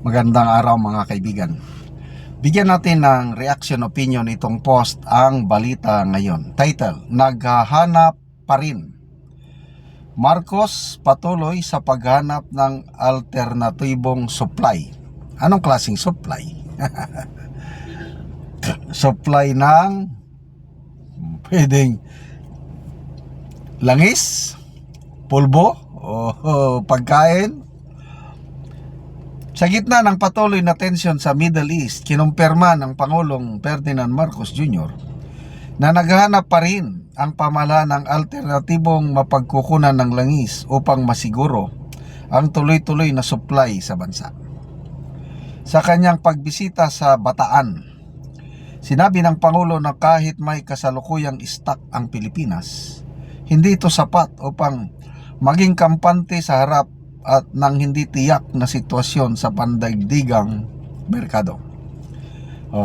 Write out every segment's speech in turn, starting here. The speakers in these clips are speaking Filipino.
Magandang araw mga kaibigan. Bigyan natin ng reaction opinion itong post ang balita ngayon. Title, Naghahanap pa rin. Marcos patuloy sa paghanap ng alternatibong supply. Anong klaseng supply? Supply ng pwedeng langis, pulbo, o pagkain. Sa gitna ng patuloy na tensyon sa Middle East, kinumpirma ng Pangulong Ferdinand Marcos Jr. na naghahanap pa rin ang pamahalaan ng alternatibong mapagkukunan ng langis upang masiguro ang tuloy-tuloy na supply sa bansa. Sa kanyang pagbisita sa Bataan, sinabi ng Pangulo na kahit may kasalukuyang stock ang Pilipinas, hindi ito sapat upang maging kampante sa harap at ng hindi tiyak na sitwasyon sa pandaigdigang merkado.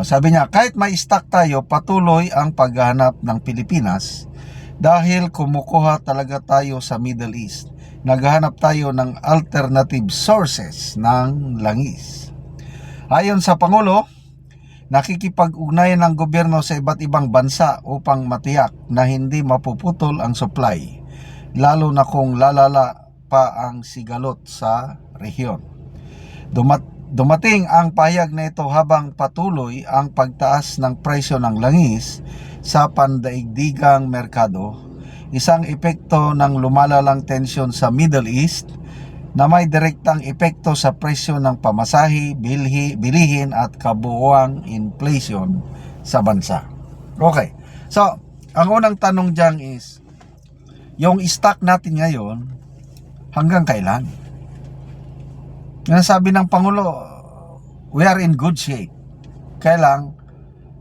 Sabi niya, kahit may stock tayo, patuloy ang paghahanap ng Pilipinas dahil kumukuha talaga tayo sa Middle East. Naghahanap tayo ng alternative sources ng langis. Ayon sa Pangulo, nakikipag-ugnayan ng gobyerno sa iba't ibang bansa upang matiyak na hindi mapuputol ang supply, lalo na kung lalala pa ang sigalot sa rehiyon. Dumating ang pahayag na ito habang patuloy ang pagtaas ng presyo ng langis sa pandaigdigang merkado, isang epekto ng lumalalang tensyon sa Middle East na may direktang epekto sa presyo ng pamasahe, bilihin at kabuuang inflation sa bansa. Okay, so ang unang tanong dyan is, yung stock natin ngayon, hanggang kailan? Nasabi ng Pangulo, we are in good shape. Kailang,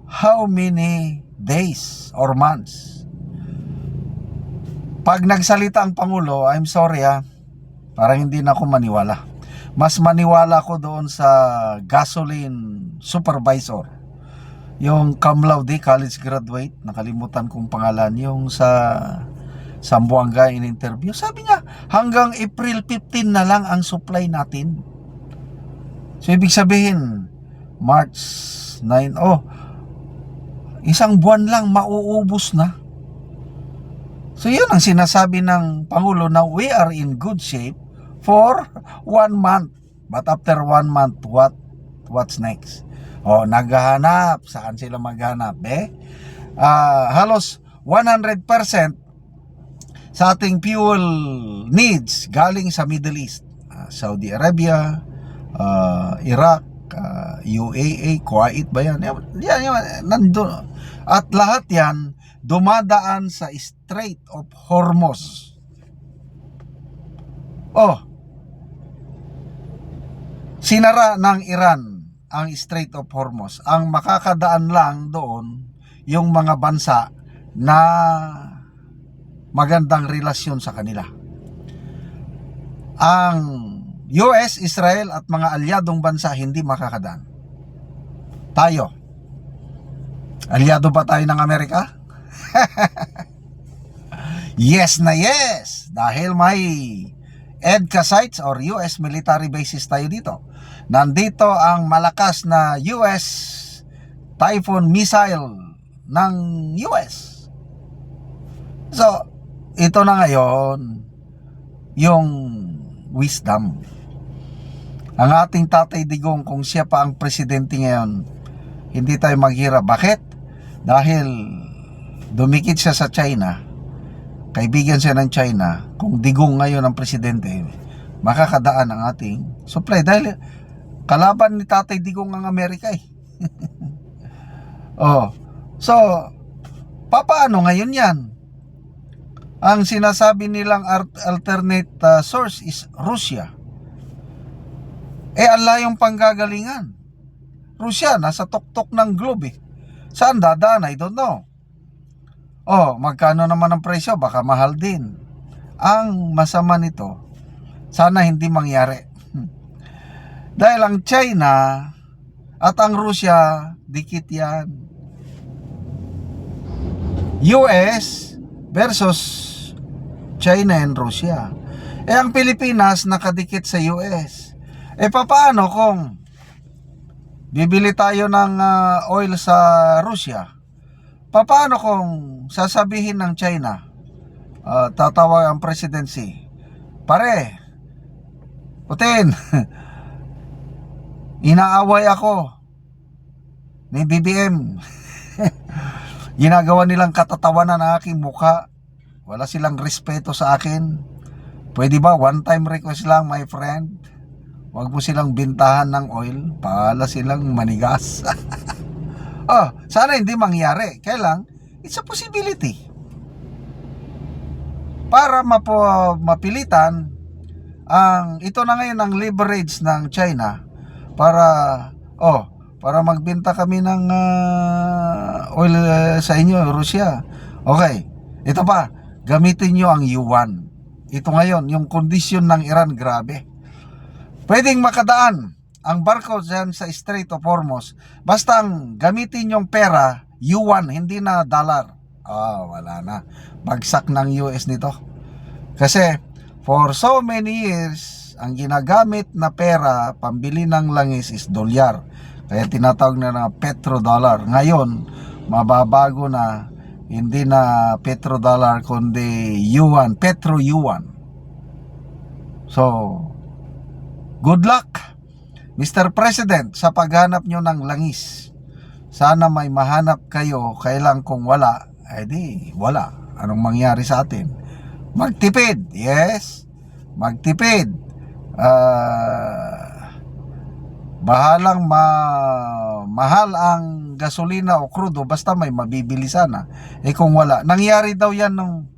how many days or months? Pag nagsalita ang Pangulo, I'm sorry parang hindi na ako maniwala. Mas maniwala ko doon sa gasoline supervisor. Yung cum laude, college graduate, nakalimutan kong pangalan, yung sa Sambuanga in interview. Sabi niya, hanggang April 15 na lang ang supply natin. So, ibig sabihin, March 9, isang buwan lang mauubos na. So, yun ang sinasabi ng Pangulo na we are in good shape for 1 month. But after 1 month, what's next? Naghahanap. Saan sila maghanap? Halos 100% sa ating fuel needs galing sa Middle East, Saudi Arabia, Iraq, UAE, Kuwait ba yan? Yan, nandun. At lahat yan dumadaan sa Strait of Hormuz. Sinara ng Iran ang Strait of Hormuz. Ang makakadaan lang doon yung mga bansa na magandang relasyon sa kanila. Ang US, Israel at mga alyadong bansa hindi makakadaan. Tayo, alyado ba tayo ng Amerika? Yes na yes, dahil may EDCA sites or US military bases tayo dito. Nandito ang malakas na US Typhoon missile ng US. So, ito na ngayon yung wisdom. Ang ating Tatay Digong, kung siya pa ang presidente ngayon, hindi tayo maghirap. Bakit? Dahil dumikit siya sa China, kaibigan siya ng China. Kung Digong ngayon ang presidente, makakadaan ang ating supply. Dahil kalaban ni Tatay Digong ang Amerika So, papaano ngayon yan? Ang sinasabi nilang alternate source is Russia. Ang layong panggagalingan. Russia, nasa tuktok ng globe Saan dadaan? I don't know. Magkano naman ang presyo? Baka mahal din. Ang masama nito, sana hindi mangyari. Dahil ang China at ang Russia, dikit yan. US versus China and Russia. Ang Pilipinas nakadikit sa US. Papaano kung bibili tayo ng oil sa Russia. Paano kung sasabihin ng China, tatawag ang presidency, pare, Putin, inaaway ako ni BBM. Ginagawa nilang katatawanan ang aking mukha. Wala silang respeto sa akin. Pwede ba one time request lang, my friend? Huwag mo silang bintahan ng oil. Paala silang manigas. Sana hindi mangyari. Kailang, it's a possibility. Para mapilitan ito na ngayon ang leverage ng China para magbenta kami ng oil sa inyo, Russia. Okay, ito pa, gamitin nyo ang yuan. Ito ngayon, yung kondisyon ng Iran, grabe. Pwedeng makadaan ang barko dyan sa Strait of Hormuz. Basta ang gamitin yung pera, yuan, hindi na dollar. Wala na. Bagsak ng US nito. Kasi, for so many years, ang ginagamit na pera, pambili ng langis is dolyar. Kaya tinatawag na petrodollar. Ngayon, mababago na, hindi na petrodollar, kundi yuan, petro-yuan. So, good luck, Mr. President, sa paghanap nyo ng langis. Sana may mahanap kayo, kailang kung wala, di wala. Anong mangyari sa atin? Magtipid, yes. Magtipid. Bahalang mahal ang gasolina o crudo, basta may mabibili sana. Kung wala, nangyari daw yan nung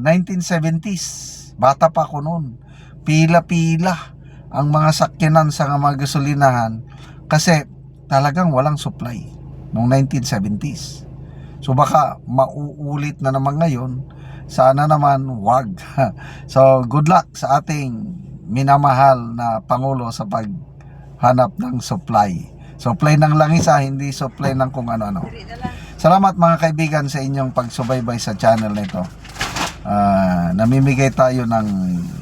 1970s. Bata pa ako noon. Pila-pila ang mga sakyanan sa mga gasolinahan kasi talagang walang supply noong 1970s. So baka mauulit na naman ngayon. Sana naman wag. So good luck sa ating minamahal na Pangulo sa paghanap ng supply. Supply ng langis, hindi supply ng kung ano-ano. Salamat mga kaibigan sa inyong pagsubaybay sa channel nito. Namimigay tayo ng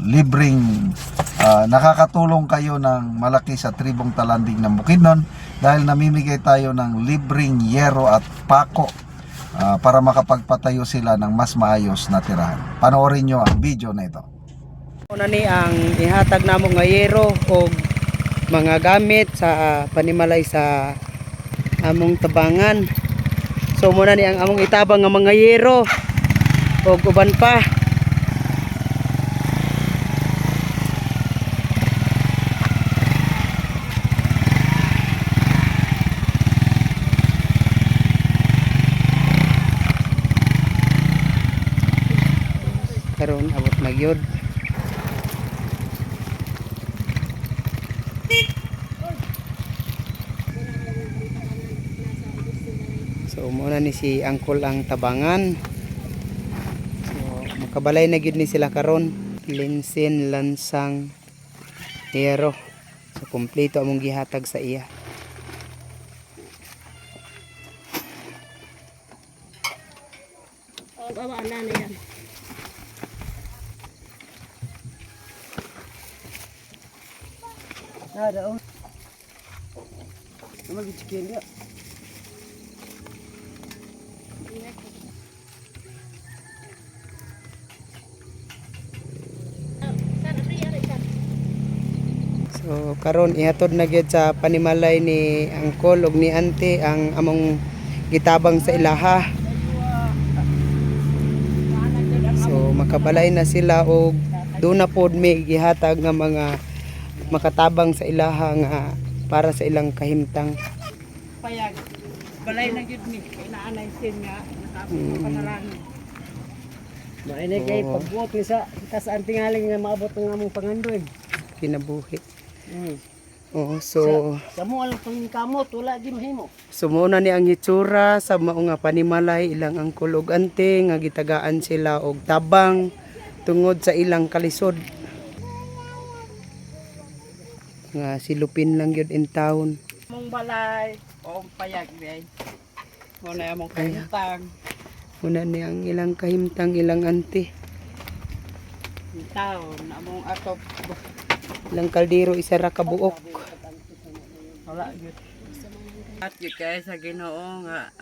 libreng nakakatulong kayo ng malaki sa tribong Talanding ng Bukidnon dahil namimigay tayo ng libreng yero at pako para makapagpatayo sila ng mas maayos na tirahan. Panoorin nyo ang video na ito. Una ni ang ihatag namo nga yero o mga gamit sa panimalay sa among tabangan. So muna ni ang among itabang nga mga yero o uban pa. Karon abot magyod. So muna ni si Angkol ang tabangan. So makabalay na gyud ni sila karon. Linsin, lansang, hero. So kompleto among gihatag sa iya. Bawa na yan. Ada oh. Nama gichikin dia. So karon ihatod na gyud sa panimalay ni Angkol ug ni Ante ang among gitabang sa ilaha. So makabalay na sila og doon na pod may gihatag nga mga makatabang sa ilaha nga para sa ilang kahimtang. Payag. Balay na gyud ni kay naanay sin nga natapos panarani. Maini kay pagbuot ni sa ang tingaling nga maabot ng among pangandoy. Kinabuhi. So sa mo lang pangkamot wala di mahimo. sumuna ni ang hitsura sa mao nga panimalay ilang Angkol ug Ante nga gitagaan sila og tabang tungod sa ilang kalisod. Nga silupin lang yun in town. Mong balay o payag day. Mo na among kahimtang. Muna ni ang ilang kahimtang ilang Ante. In town among atop. Ilang kaldero isa ra ka buok. wala gyud. At gyud kay sa Ginoo nga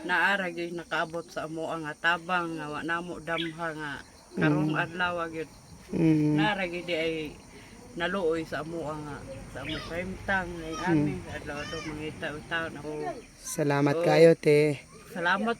naara gyud nakaabot sa amo ang tabang nga wa namo damha nga karong adlaw gyud. Naara gyud ay naluoy sa amo nga sa amo paimtang ay ani sa adlaw do mangita taon ako. Salamat kayo te. Salamat